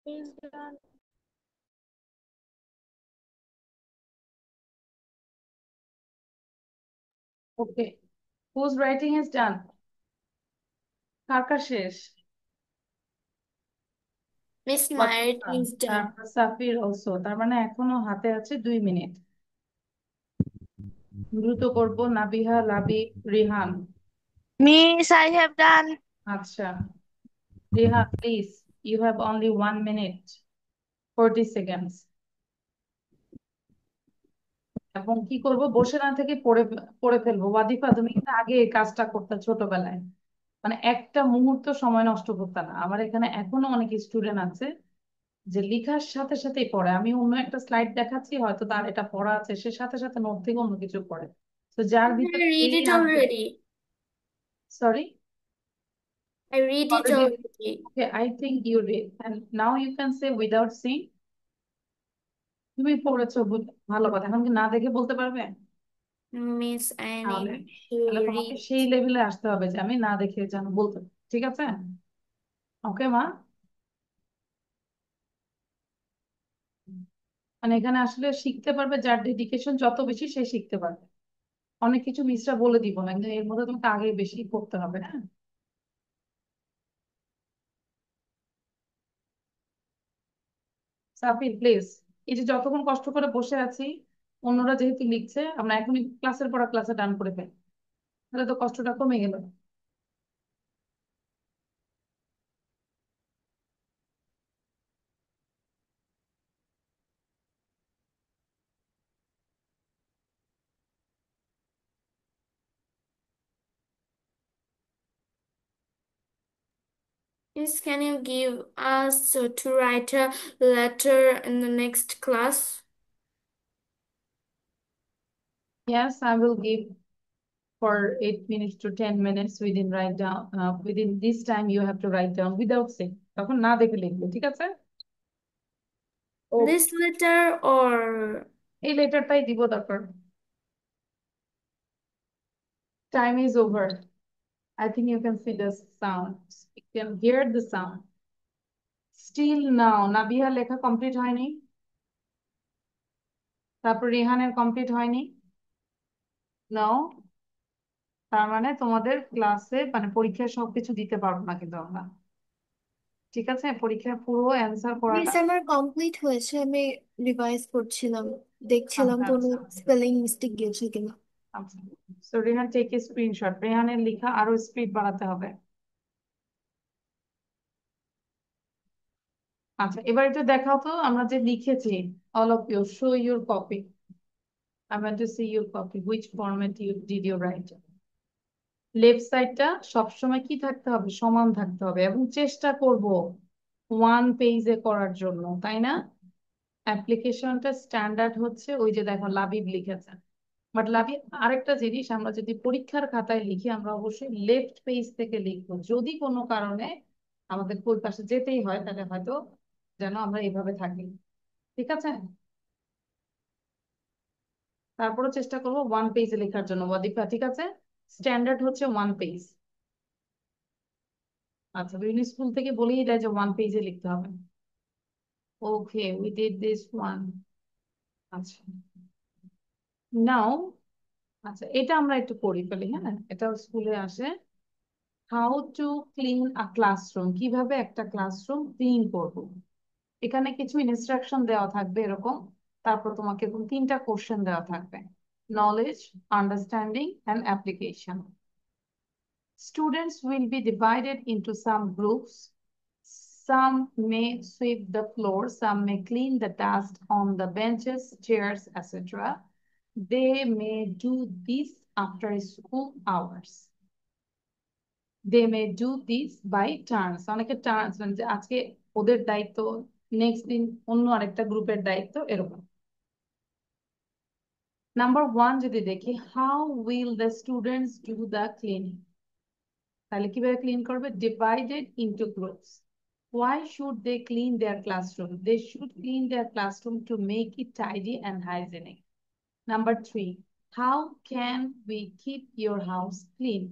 Is done. Okay. Whose writing is done? কার কার শেষ? Miss, my writing is done. তারপর সাফির also। তার মানে এখনো হাতে আছে 2 মিনিট। দ্রুত করব। Nabiha, লাবি, Rihan. Miss, I have done. আচ্ছা। Rihan, please, you have only 1 minute 40 seconds। এবং কি করব, বসে না থেকে পড়ে পড়ে ফেলবো। ওয়াদিফা, তুমি কিন্তু আগে এই কাজটা করতে ছোটবেলায়, মানে একটা মুহূর্ত সময় নষ্ট করতে না। আমার এখানে এখনো অনেক স্টুডেন্ট আছে যে লেখার সাথে সাথেই পড়ে। আমি অন্য একটা স্লাইড দেখাচ্ছি, হয়তো তার এটা পড়া আছে, সে সাথে সাথে নোট থেকে অন্য কিছু পড়ে। তো যার I ভিতরে read এই it আগ্রহ, already. Sorry, I read it already, already. okay, I think you read and now you can say without seeing। তুমি পড়েছো, ভালো কথা। এখন কি না দেখে বলতে পারবে? Miss, I তাহলে need to তাহলে তোমাকে read. সেই লেভেলে আসতে হবে যে আমি না দেখে যেন বলতে পারি। ঠিক আছে? ওকে মা। মানে এখানে আসলে শিখতে পারবে, যার ডেডিকেশন যত বেশি সে শিখতে পারবে। অনেক কিছু মিসরা বলে দিব না, কিন্তু এর মধ্যে তোমাকে আগে বেশি করতে হবে। হ্যাঁ, সাফির প্লিজ। এই যে যতক্ষণ কষ্ট করে বসে আছি, অন্যরা যেহেতু লিখছে, আমরা এখনই ক্লাসের পর ক্লাসে ডান করে ফেলি, তাহলে তো কষ্টটা কমে গেল। Miss, can you give us to write a letter in the next class? Yes, I will give for 8 minutes to 10 minutes within write down, within this time you have to write down without saying। তখন না দেখে লিখবে, ঠিক আছে? ও, This letter or এই লেটারটাই দিব তারপর। Time is over। I think you can see the sound, you can hear the sound। Still now Nabiha লেখা কমপ্লিট হয়নি, তারপর রিহানের কমপ্লিট হয়নি। নাও, তার মানে তোমাদের ক্লাসে মানে পরীক্ষায় সবকিছু দিতে পারবো না কিন্তু আমরা। ঠিক আছে? পরীক্ষায় পুরো অ্যান্সার মিস, করাটা। আমার কমপ্লিট হয়েছে, আমি রিভাইজ করছিলাম, দেখছিলাম আচ্ছা কোনো আচ্ছা স্পেলিং মিস্টেক গেছে কিনা। আচ্ছা। So Rihan, take a screenshot. রিহানের লেখা আরো স্পিড বাড়াতে হবে। আচ্ছা, এবার একটু দেখাও তো আমরা যে লিখেছি। All of you show your copy. I want to see your copy, which format you did you write? Left সাইডটা সবসময় কি থাকতে হবে, সমান থাকতে হবে, এবং চেষ্টা করব ওয়ান পেজে করার জন্য, তাই না? অ্যাপ্লিকেশনটা স্ট্যান্ডার্ড হচ্ছে ওই যে দেখো লাবিব লিখেছে, বাট লাবিব আরেকটা জিনিস, আমরা যদি পরীক্ষার খাতায় লিখি আমরা অবশ্যই লেফট পেজ থেকে লিখবো। যদি কোনো কারণে আমাদের ওই পাশে যেতেই হয় তাহলে হয়তো যেন আমরা এইভাবে থাকি, ঠিক আছে? তারপরে চেষ্টা করবো ওয়ান পেজে লেখার জন্য ওয়াদিফা, ঠিক আছে? স্ট্যান্ডার্ড হচ্ছে ওয়ান পেজ। আচ্ছা, বিভিন্ন স্কুল থেকে বলেই দেয় যে ওয়ান পেজে লিখতে হবে। ওকে, উই ডিড দিস ওয়ান। আচ্ছা, নাও, আচ্ছা এটা আমরা একটু পড়ি ফেলি, হ্যাঁ, এটা স্কুলে আসে। How to clean a classroom, কিভাবে একটা ক্লাসরুম ক্লিন করব। এখানে কিছু ইনস্ট্রাকশন দেওয়া থাকবে এরকম, তারপর তোমাকে এরকম তিনটা কোশ্চেন দেওয়া থাকবে: knowledge, understanding and application. Students will be divided into some groups. Some may sweep the floor, some may clean the dust on the benches, chairs, etc. They may do this after school hours. They may do this by turns. অনেকে turns মানে যে আজকে ওদের দায়িত্ব, next দিন অন্য আরেকটা গ্রুপের দায়িত্ব, এরকম। নাম্বার ওয়ান যদি দেখি, how will the students do the cleaning, তাহলে কিভাবে ক্লিন করবে? Divided into groups. Why should they clean their classroom? They should clean their classroom to make it tidy and hygienic. Number three, how can we keep your house clean?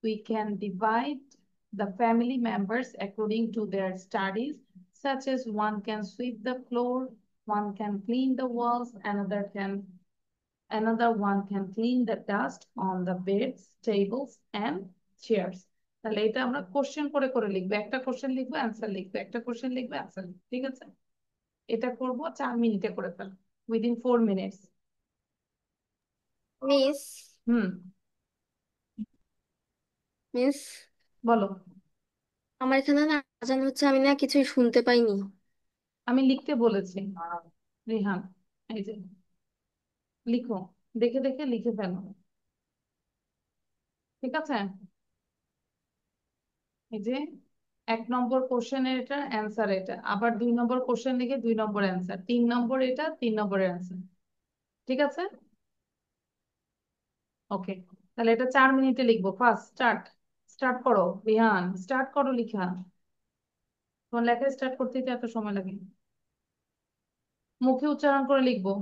We can divide the family members according to their studies, such as one can sweep the floor, one can clean the walls, another one can clean the dust on the beds, tables, and chairs. তাহলে এটা আমরা question করে করে লিখবো, একটা question লিখবো answer লিখবো, একটা কোশ্চেন লিখবো অ্যান্সার লিখবো, ঠিক আছে? এটা করবো 4 মিনিটে করে ফেল, উইদিন 4 মিনিটস। মিস হুম, মিস বলো। আমার এখানে না আজান হচ্ছে, আমি না কিছুই শুনতে পাইনি। আমি লিখতে বলেছি রিহান, এই যে লিখো, দেখে দেখে লিখে ফেলো, ঠিক আছে? এই যে 1 নম্বর কোশ্চেনের এটা অ্যান্সার, এটা আবার 2 নম্বর কোশ্চেন লিখে 2 নম্বর অ্যান্সার, 3 নম্বর এটা 3 নম্বরের অ্যান্সার, ঠিক আছে? ওকে, তাহলে এটা 4 মিনিটে লিখবো। ফার্স্ট স্টার্ট, স্টার্ট করো রিহান, স্টার্ট করো লিখা। তোমার লেখা স্টার্ট করতে তো এত সময় লাগে, মুখে উচ্চারণ করে লিখবো।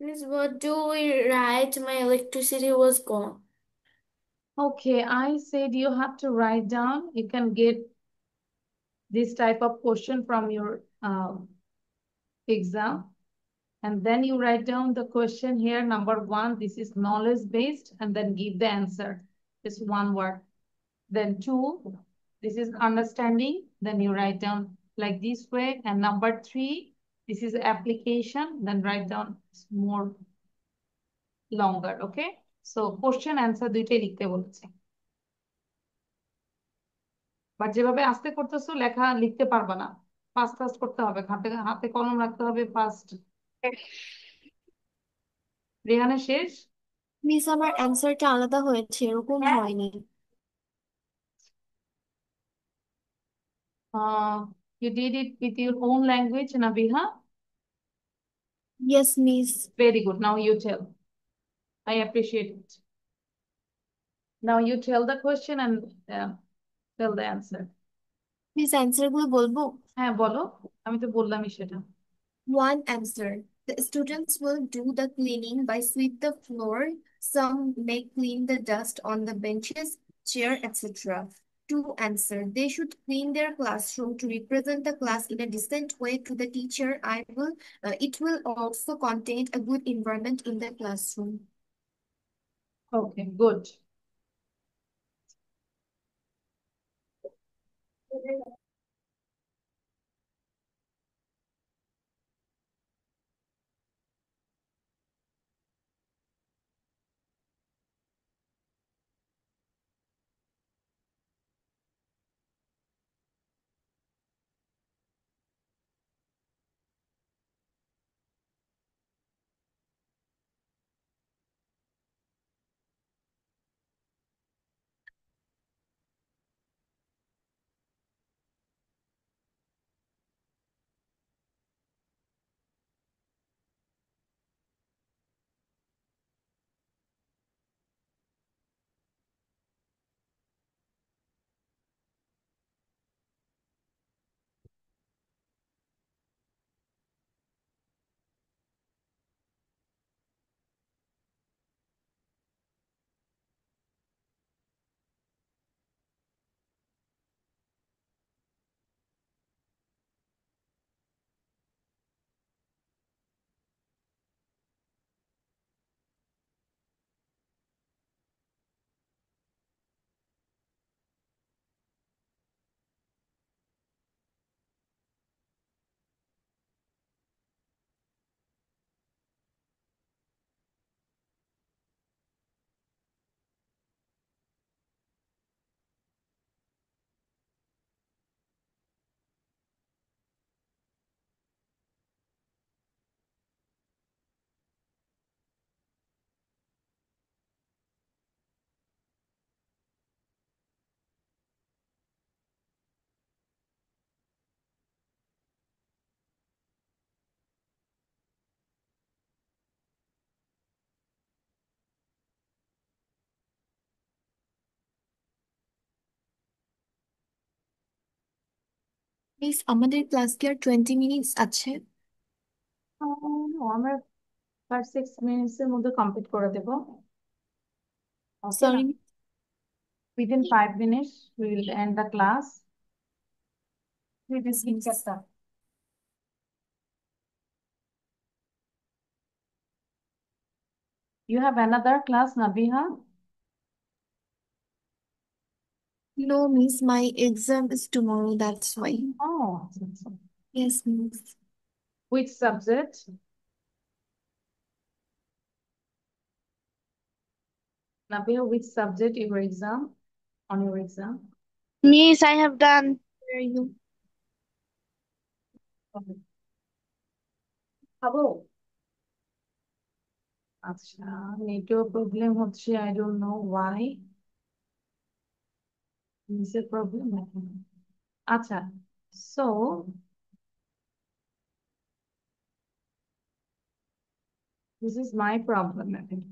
Miss, what do we write? My electricity was gone. Okay, I said you have to write down. You can get this type of question from your exam. And then you write down the question here, number one, this is knowledge based, and then give the answer. It's one word. Then two, this is understanding. Then you write down like this way. And number three, this is application. Then write down more longer. Okay. So question answer দুইটাই লিখতে বলছে। But যেভাবে আস্তে করতেছো লেখা লিখতে পারবা না, ফাস্ট ফাস্ট করতে হবে, হাতে হাতে কলম রাখতে হবে ফাস্ট। রেহানের শেষ? মিস আমার অ্যান্সারটা আলাদা হয়েছে, এরকম হয়নি। You did it with your own language, Nabiha. Yes miss. Very good. Now you tell. I appreciate it. Now you tell the question and tell the answer. Miss answer গুলো বলবো? হ্যাঁ বলো, আমি তো বললামই সেটা। One answer. The students will do the cleaning by sweep the floor. Some may clean the dust on the benches, chair, etc. Two answer. They should clean their classroom to represent the class in a decent way to the teacher. It will also contain a good environment in the classroom. Okay, good. Miss আমাদের class কি আর 20 minutes আছে? আমরা 5-6 minutes এর মধ্যে complete করে দেব। Okay sorry. না? Within 5 minutes we will end the class. Yes, ঠিক miss. আছে। You have another class, Nabiha? No, miss, my exam is tomorrow, that's why. Oh, আচ্ছা, আচ্ছা। Yes, miss. Which subject? Nabiha, which subject your exam? On your exam? Miss, I have done. Where are you? Okay. খাবো? আচ্ছা, network problem হচ্ছে, I don't know why. নিচের problem নাকি? আচ্ছা, so this is my problem, I think.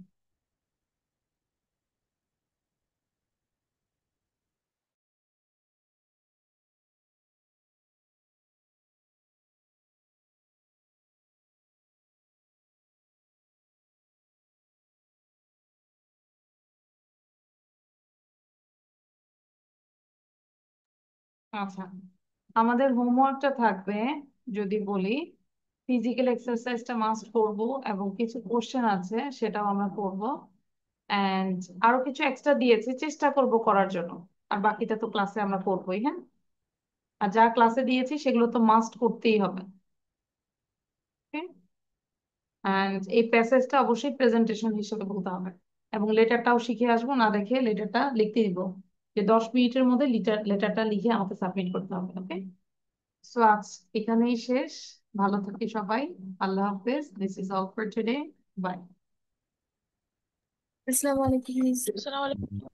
আচ্ছা, আমাদের হোমওয়ার্কটা থাকবে, যদি বলি ফিজিক্যাল এক্সারসাইজটা মাস্ট করব, এবং কিছু কোশ্চেন আছে সেটাও আমরা করব, এন্ড আরো কিছু এক্সট্রা দিয়েছি, চেষ্টা করব করার জন্য। আর বাকিটা তো ক্লাসে আমরা করবোই, হ্যাঁ। আর যা ক্লাসে দিয়েছি সেগুলো তো মাস্ট করতেই হবে। এন্ড এই প্যাসেজটা অবশ্যই প্রেজেন্টেশন হিসেবে বলতে হবে, এবং লেটারটাও শিখে আসবো, না দেখে লেটারটা লিখতে দিব, যে 10 মিনিটের মধ্যে লেটারটা লিখে আমাকে সাবমিট করতে হবে। ওকে, সো আজ এখানেই শেষ। ভালো থাকি সবাই। আল্লাহ হাফেজ। This is all for today. Bye. Assalamu alaikum. Assalamu alaikum.